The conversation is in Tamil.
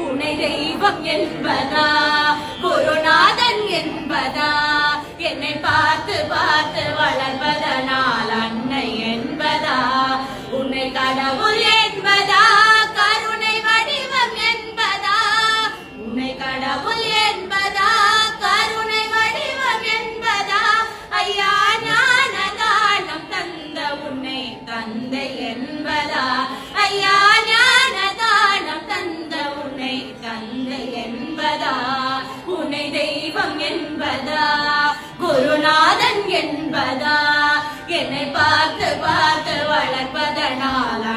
உன்னை தெய்வம் என்பதா குருநாதன் என்பதா என்னை பார்த்து பார்த்து வளர்வதனால் அன்னை என்பதா உன்னை கடவுள் என்பதா கருணை வடிவம் என்பதா உன்னை கடவுள் என்பதா கருணை வடிவம் என்பதா ஐயா ஞான தானம் தந்த உன்னை தந்தை என்பதா ஐயா ஞான தானம் தந்த உன்னை தந்தை என்பதா உன்னை தெய்வம் என்பதா குருநாதன் என்பதா என்னை பார்த்து பார்த்து வளர்ப்பதனால்